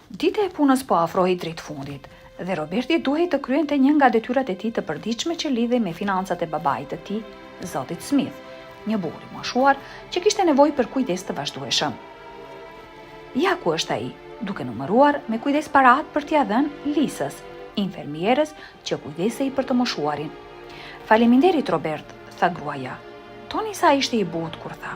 Dita e punës po afrohej drejt fundit dhe Roberti duhej të kryente një nga detyrat e tij të përditshme që lidhej me financat e babait të tij, zotit Smith, një burr i moshuar që kishte nevojë për kujdes të vazhdueshëm. Ja ku është ai, duke numëruar me kujdes paratë për t'ia dhënë Lisës, infermierës që kujdesej për të moshuarin. Faleminderit Robert, tha gruaja. Toni sa ishte i butë kur tha.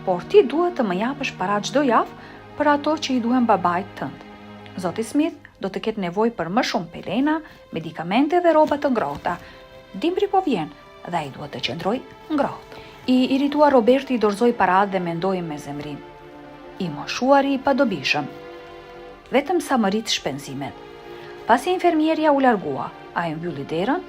Por ti duhet të më japësh para çdo javë për ato që i duhen babait tënd. Zoti Smith do të ketë nevojë për më shumë pelena, medikamente dhe rroba të ngrohta. Dimri po vjen dhe ai duhet të qëndroj ngrohtë. I irituar Roberti i dorëzoi paratë dhe mendoi me zemrim. I moshuari i padobishëm. Vetëm sa më rit shpenzimet. Pasi infermieria u largua, ai mbylli derën,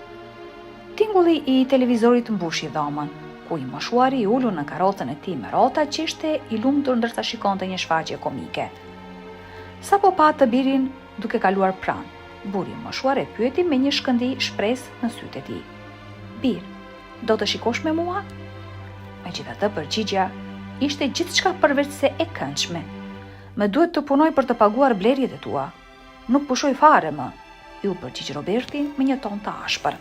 tingulli i televizorit mbushi dhomën, ku i moshuari i ulur në karrocën e tij me rrota që ishte i lumtur ndërsa shikonte një shfaqje komike. Sa po pa të birin duke kaluar pranë, burri i moshuar e pyeti me një shkëndij shpresë në sytë e tij. Bir, do të shikosh me mua? Megjithatë përgjigjja ishte gjithçka përveç se e këndshme. Më duhet të punoj për të paguar blerjet e tua. Nuk pushoj fare më, ju përgjigj Roberti me një ton të ashpër.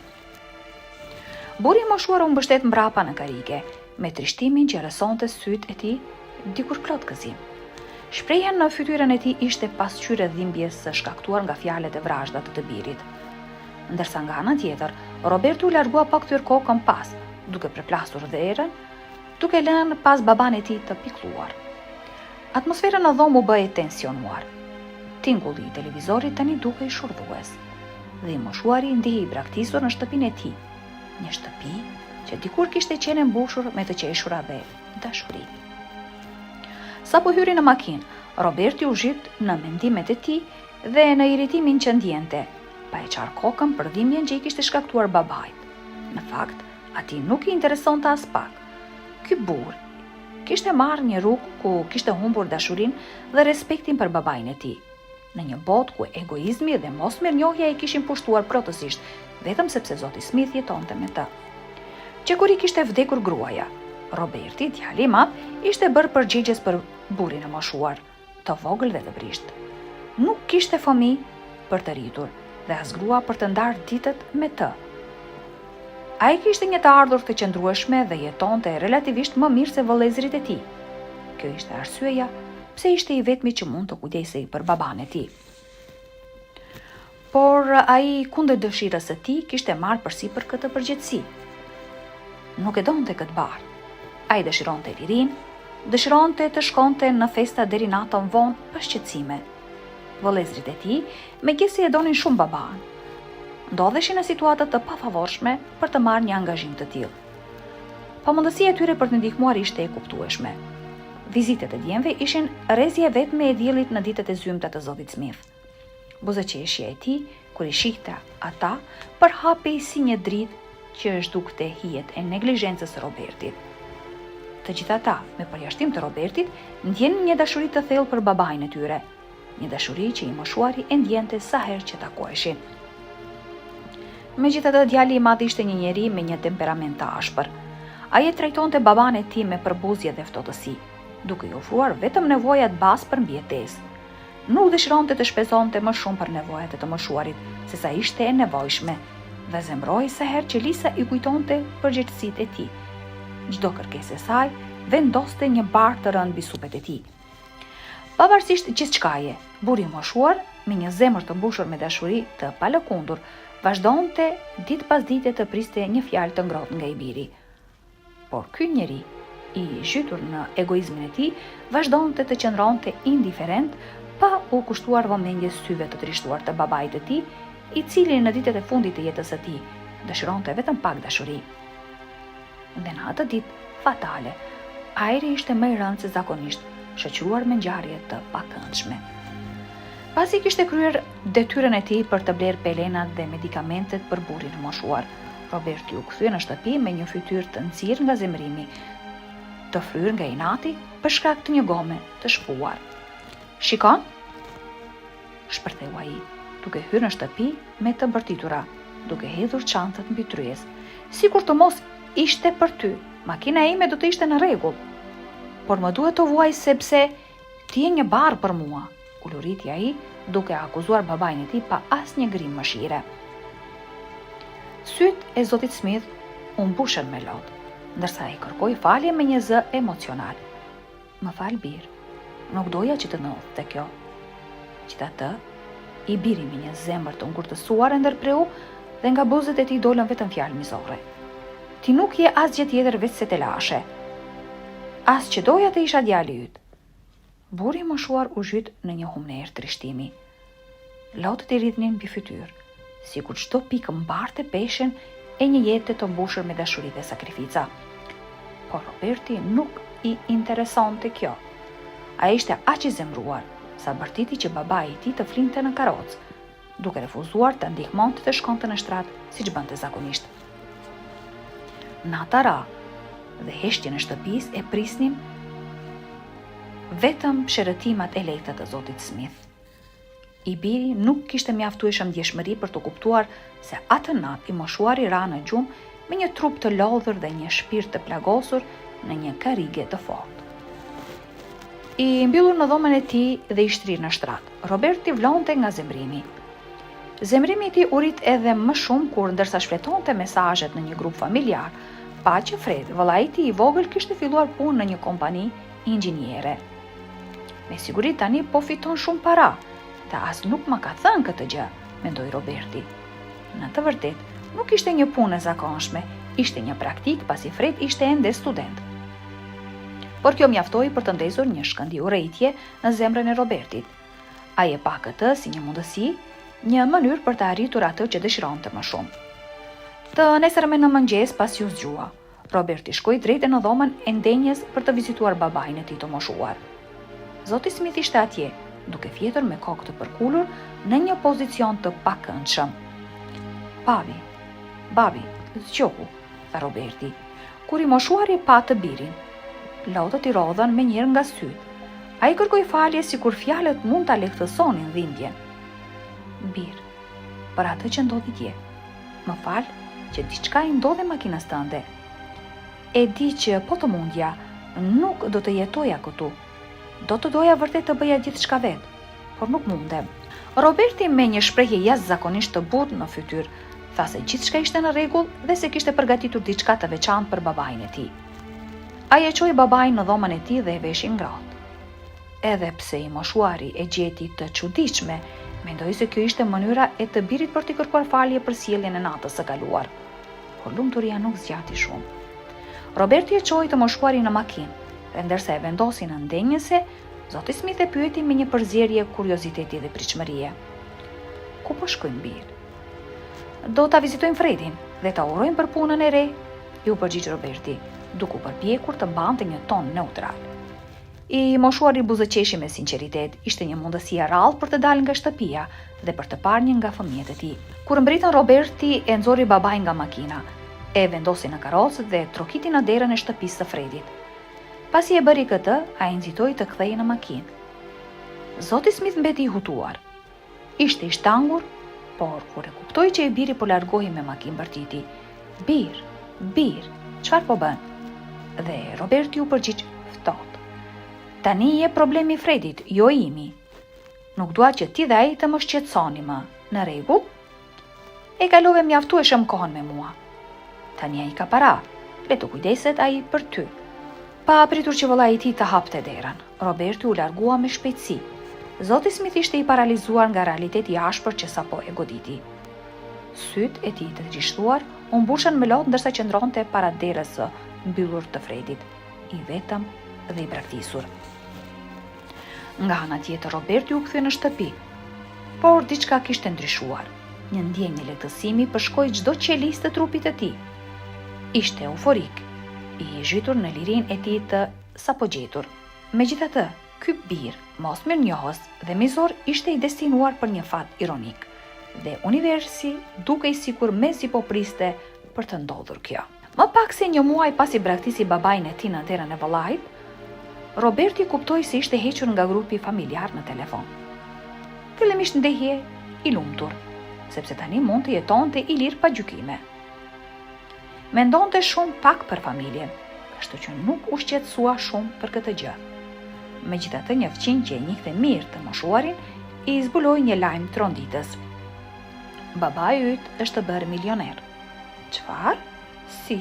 Burri i moshuar u mbështet mbrapa në karrige, me trishtimin që rrësonte sytë e tij dikur plot gëzim. Shprehja në fytyrën e tij ishte pasqyrë dhimbjes së shkaktuar nga fjalët e vrazhda të birit. Ndërsa nga ana tjetër, Roberti u largua pa kthyer kokën pas, duke përplasur derën, duke lënë pas baban e tij të pikëlluar. Atmosfera në dhomë u bë e tensionuar. Tingulli i televizorit tani dukej shurdhues. Dhe i moshuari ndihej i braktisur në shtëpinë e tij, një shtëpi që dikur kishte qenë mbushur me të qeshura dhe dashuri. Sa po hyri në makinë, Roberti u zhyt në mendimet e tij dhe në irritimin që ndjente, pa e qarë kokën për dhimbjen që i kishte shkaktuar babait. Në fakt, atij nuk i interesonte as pak. Ky burr kishte marrë një rrugë ku kishte humbur dashurinë dhe respektin për babain e tij. Në një botë ku egoizmi dhe mosmirënjohja e kishin pushtuar plotësisht, vetëm sepse zoti Smith jetonte me të. Që kur i kishte vdekur gruaja, Roberti, djali i madh, ishte bërë përgjigjes për burrin e moshuar, të vogël dhe të brisht. Nuk kishte fëmijë për të rritur dhe as grua për të ndarë ditët me të. Ai kishte një të ardhur të qëndrueshme dhe jetonte relativisht më mirë se vëllezërit e tij. Kjo ishte arsyeja pse ishte i vetmi që mund të kujdesej për baban e tij. Por ai kundër dëshirës së tij kishte marrë përsipër këtë përgjegjësi. Nuk e donte këtë bar. Ai dëshironte lirinë, dëshironte të shkonte në festa deri natën vonë pa shqetësime. Vëllezërit e tij megjithëse e donin shumë baban, ndodheshin në situata të pafavorshme për të marrë një angazhim të tillë. Pamundësia e tyre për të ndihmuar ishte e kuptueshme. Vizitet e djemve ishin rrezje vetme e diellit në ditët e zymta të zotit Smith. Buzëqeshja e tij, kur i shihte ata, përhapej si një dritë që zhdukte hijet e neglizhencës së Robertit. Të gjithë ata, me përjashtim të Robertit, ndjenin një dashuri të thellë për babain e tyre, një dashuri që i moshuari e ndjente sa herë që takoheshin. Megjithatë, djali i madh ishte një njeri me një temperament të ashpër. Ai e trajtonte baban e tij me përbuzje dhe ftohtësi, duke i ofruar vetëm nevojat bazë për mbijetesë. Nuk dëshironte të shpenzonte më shumë për nevojat e të moshuarit, sesa ishte e nevojshme, dhe zemroi sa herë që Lisa i kujtonte përgjegjësitë e tij. Çdo kërkesë e saj vendoste një barë të rënd mbi supet e tij. Pavarësisht gjithçkaje, burri i moshuar, me një zemër të mbushur me dashuri të palëkundur, vazhdonte ditë pas dite të priste një fjalë të ngrohtë nga i biri. Por ky njeri, i zhytur në egoizmin e tij, vazhdonte të qëndronte indiferent, pa u kushtuar vëmendjes syve të trishtuar të babait të tij, i cili në ditët e fundit të jetës së tij dëshironte vetëm pak dashuri. Dhe në atë ditë fatale, ajri ishte më i rëndë se zakonisht, shoqëruar me ngjarje të pakëndshme. Pasi kishte kryer detyrën e tij për të blerë pelenat dhe medikamentet për burrin e moshuar, Roberti u kthye në shtëpi me një fytyrë të nxirr nga zemrimi, të fryrë nga inati për shkak të një gome të shpuar. "Shikon?" shpërtheu ai, duke hyrë në shtëpi me të bërtitura, duke hedhur çantët mbi tryez. "Sikur të mos ishte për ty, makina ime do të ishte në rregull. Por më duhet të vuaj sepse ti je një barr për mua." U luriti ai duke akuzuar babain e tij pa asnjë grim mëshire. Syt e zotit Smith u mbushën me lot, ndërsa i kërkoi falje me një zë emocional. "Më fal bir, nuk doja që të ndodhte kjo." Gjithatë, i biri me një zemër të ngurtësuar e ndërpreu dhe nga buzët e tij dolën vetëm fjalë mizore. "Ti nuk je asgjë tjetër veç se te lashe. As që doja të isha djali yt." Burri i moshuar u zhyt në një humner trishtimi. Lotët i rritnin mbi fytyrë, sikur çdo pikë mbarte peshën e një jete të mbushur me dashuri dhe sakrifica. Por Roberti nuk i interesonte kjo. Ai ishte aq i zemruar sa bërtiti që babai i tij të flinte në karrocë, duke refuzuar të ndihmonte të shkonte në shtrat siç bënte zakonisht. Nata ra dhe heshtjen e shtëpisë e prisnin vetëm shërëtimat e lehta të zotit Smith. I biri nuk kishte mjaftueshëm ndjeshmëri për të kuptuar se atë natë i moshuari ra në gjumë me një trup të lodhur dhe një shpirt të plagosur në një karrige të fortë. I mbyllur në dhomën e tij dhe i shtrirë në shtrat, Roberti vlonte nga zemrimi. Zemrimi i tij u rit edhe më shumë kur ndërsa shfletonte mesazhet në një grup familjar, pa që Fred, vëllai i tij i vogël, kishte filluar punë në një kompani inxhiniere. Me siguri tani po fiton shumë para, dhe as nuk më ka thënë këtë gjë, mendoi Roberti. Në të vërtetë, nuk ishte një punë e zakonshme, ishte një praktik pasi Fred ishte ende student. Por kjo mjaftoi për të ndezur një shkëndi urrejtje në zemrën e Robertit. Ai e pa këtë si një mundësi, një mënyrë për të arritur atë që dëshironte më shumë. Të nesërmen në mëngjes pas ju zgjua, Roberti shkoi drejt në dhomën e ndenjes për të vizituar babain e tij të moshuar. Zoti Smith ishte atje, duke fjetur me kokë të përkulur në një pozicion të pakëndshëm. Babi, zgjohu, tha Roberti, kur i moshuari pa të birin. Lotët i rodhën me njërë nga syt. Ai kërkoi falje sikur fjalët mund ta lehtësonin dhimbjen. Bir, për atë që ndodhi dje. Më fal që diçka i ndodhi makinës tënde. E di që po të mundja, nuk do të jetoja këtu. Do të doja vërtet të bëja gjithçka vetë, por nuk mundem. Roberti me një shprehje jashtëzakonisht të butë në fytyrë, tha se gjithçka ishte në rregull dhe se kishte përgatitur diçka të veçantë për babain e tij. Ai e çoi babain në dhomën e tij dhe e veshi ngratë. Edhe pse i moshuari e gjeti të çuditshme, mendoi se kjo ishte mënyra e të birit për t'i kërkuar falje për sjelljen e natës së kaluar. Por lumturia nuk zgjati shumë. Roberti e çoi të moshuarin në makinë, dhe ndërsa e vendosi në ndenjëse, zoti Smith e pyeti me një përzierje kurioziteti dhe pritshmërie. Ku po shkojnë bir? Do ta vizitojmë Fredin dhe ta urojmë për punën e re, ju përgjigj Roberti, duke u përpjekur të mbante një ton neutral. I moshuari buzëqeshi me sinqeritet, ishte një mundësi e rrallë për të dalë nga shtëpia dhe për të parë një nga fëmijët e tij. Kur mbritën, Roberti e nxori babain nga makina, e vendosi në karrocë dhe trokiti në derën e shtëpisë së Fredit. Pasi e bëri këtë, ai nxitoi të kthehej në makinë. Zoti Smith mbeti i hutuar. Ishte i shtangur, por kur e kuptoi që i biri po largohej me makinë bërtiti. Bir, çfarë po bën? Dhe Roberti u përgjigj ftohtë. Tani je problemi i Fredit, jo imi. Nuk dua që ti dhe ai të më shqetësoni më. Në rregull? E kalove mjaftueshëm kohën me mua. Tani ai ka para, le të kujdeset ai për ty. Pa pritur që vëllai i tij të hapte derën, Roberti u largua me shpejtësi. Zoti Smith ishte i paralizuar nga realiteti i ashpër që sapo e goditi. Syt e tij të trishtuar u mbushën me lot ndërsa qëndronte para derës së mbyllur të Fredit, i vetëm dhe i braktisur. Nga ana tjetër, Roberti u kthye në shtëpi, por diçka kishte ndryshuar. Një ndjenjë lehtësimi përshkoi çdo qelisë të trupit të tij. Ishte euforik, i zhytur në lirinë e tij të sapo gjetur. Megjithatë, ky bir, mos mirënjohës dhe mizor, ishte i destinuar për një fat ironik, dhe universi dukej sikur mezi po priste për të ndodhur kjo. Më pak se një muaj pasi braktisi babain e tij në derën e vëllait, Roberti kuptoi se ishte hequr nga grupi familjar në telefon. Fillimisht ndehje i lumtur, sepse tani mund të jetonte i lirë pa gjykime. Mendonte shumë pak për familjen, kështu që nuk u shqetësua shumë për këtë gjë. Megjithatë, një fëmijë që e njihte mirë të moshuarin, i zbuloi një lajm tronditës. Babai yt është bërë milioner. Çfarë? Si?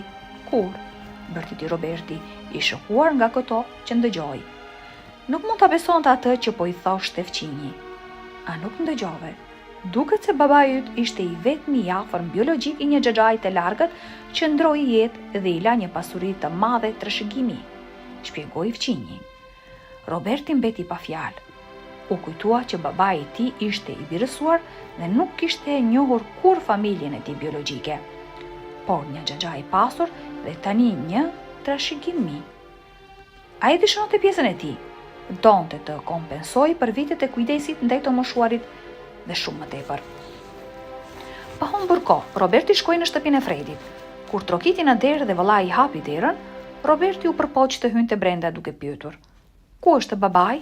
Kur? Bërtiti Roberti, i shokuar nga këto që ndëgjoi. Nuk mund ta besonte atë që po i thoshte fqinji. A nuk ndëgjove? Duket se babai yt ishte i vetmi i afërm biologjik i një xhaxhai të largët që ndroi jetë dhe i la një pasuri të madhe trashëgimi, shpjegoi fqinji. Roberti mbeti pa fjalë. U kujtua që babai i tij ishte i birësuar dhe nuk kishte njohur kur familjen e tij biologjike. Por një xhaxha i pasur dhe tani një trashëgimi. Ai dëshironte pjesën e tij, donte të kompensoj për vitet e kujdesit ndaj të moshuarit dhe shumë më tepër. Pa humbur kohë, Roberti shkoi në shtëpinë e Fredit. Kur trokiti në derë dhe vëllai i hapi derën, Roberti u përpoq të hynte brenda duke pyetur: "Ku është babai?"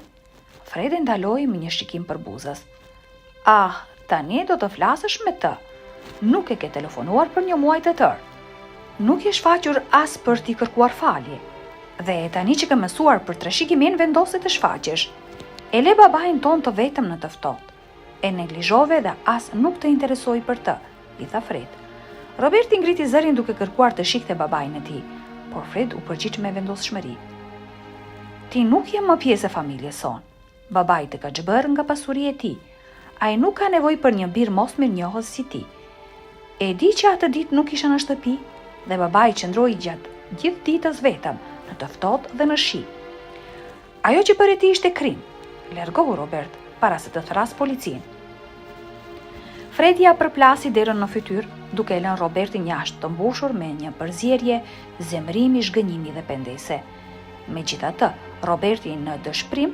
Fredi ndaloi me një shikim për buzës. "Ah, tani do të flasësh me të. Nuk e ke telefonuar për një muaj të tërë. Nuk je shfaqur as për t'i kërkuar falje. Dhe tani që ke mësuar për trashëgimin vendose të shfaqesh. E le babain ton të vetëm në të ftohtë. E neglizhove dhe as nuk të interesoi për të", i tha Fred. Roberti ngriti zërin duke kërkuar të shikte babain e tij, por Fred u përgjigj me vendosshmëri. "Ti nuk je më pjesë e familjes son. Babai të ka xhbër nga pasuria e tij. Ai nuk ka nevojë për një bir mos mirënjohës si ti. E di që atë ditë nuk isha në shtëpi dhe babai qëndroi gjatë gjithë ditës vetëm, në të ftohtë dhe në shi. Ajo që bëri ti ishte krim. Largohu Robert, para se të thras policin." Fredi ja përplasi derën në fytyrë, duke lënë Robertin jashtë të mbushur me një përzierje, zemrimi, zhgënjimi dhe pendese. Megjithatë, Roberti në dëshpërim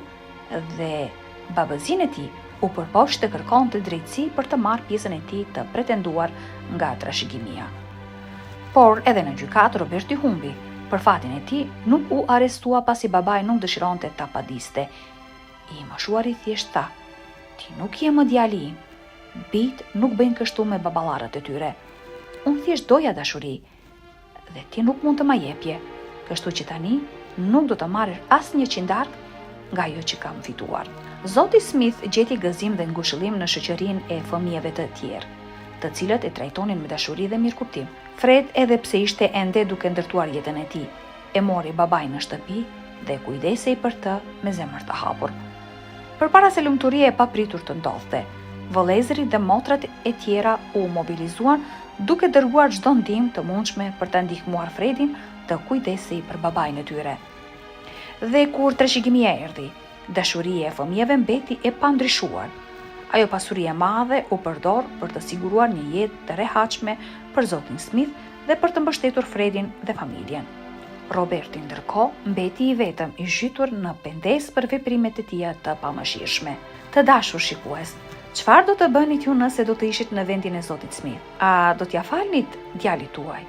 dhe babëzinë e tij u përpoq të kërkonte drejtësi për të marrë pjesën e tij të pretenduar nga trashëgimia. Por edhe në gjykatë Roberti humbi. Për fatin e tij nuk u arrestua pasi babai nuk dëshironte ta padiste. I moshuari thjesht tha: "Ti nuk je më djali im. Bijt nuk bëjnë kështu me baballarët e tyre. Unë thjesht doja dashuri dhe ti nuk mund të ma jepje, kështu që tani nuk do të marrësh asnjë qindark nga ajo që kam fituar." Zoti Smith gjeti gëzim dhe ngushëllim në shoqërinë e fëmijëve të tjerë, të cilët e trajtonin me dashuri dhe mirëkuptim. Fred, edhe pse ishte ende duke ndërtuar jetën e tij, e mori babain në shtëpi dhe kujdesej për të me zemër të hapur. Përpara se lumturia e papritur të ndodhte, vëllezërit dhe motrat e tjera u mobilizuan duke dërguar çdo ndihmë të mundshme për ta ndihmuar Fredin të kujdesej për babain e tyre. Dhe kur trashëgimia erdhi, dashuria e fëmijëve mbeti e pandryshuar. Ajo pasuri e madhe u përdor për të siguruar një jetë të rehatshme për zotin Smith dhe për të mbështetur Fredin dhe familjen. Roberti ndërkohë mbeti i vetëm i zhytur në pendes për veprimet e tija të pamëshirshme. Të dashur shikues, çfarë do të bënit ju nëse do të ishit në vendin e zotit Smith? A do t'ja falnit djalit tuaj?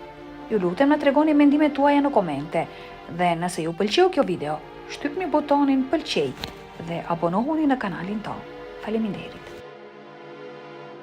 Ju lutem na tregoni mendimet tuaja në komente dhe nëse ju pëlqeu kjo video, shtypni butonin pëlqej dhe abonohuni në kanalin tonë. Faleminderit.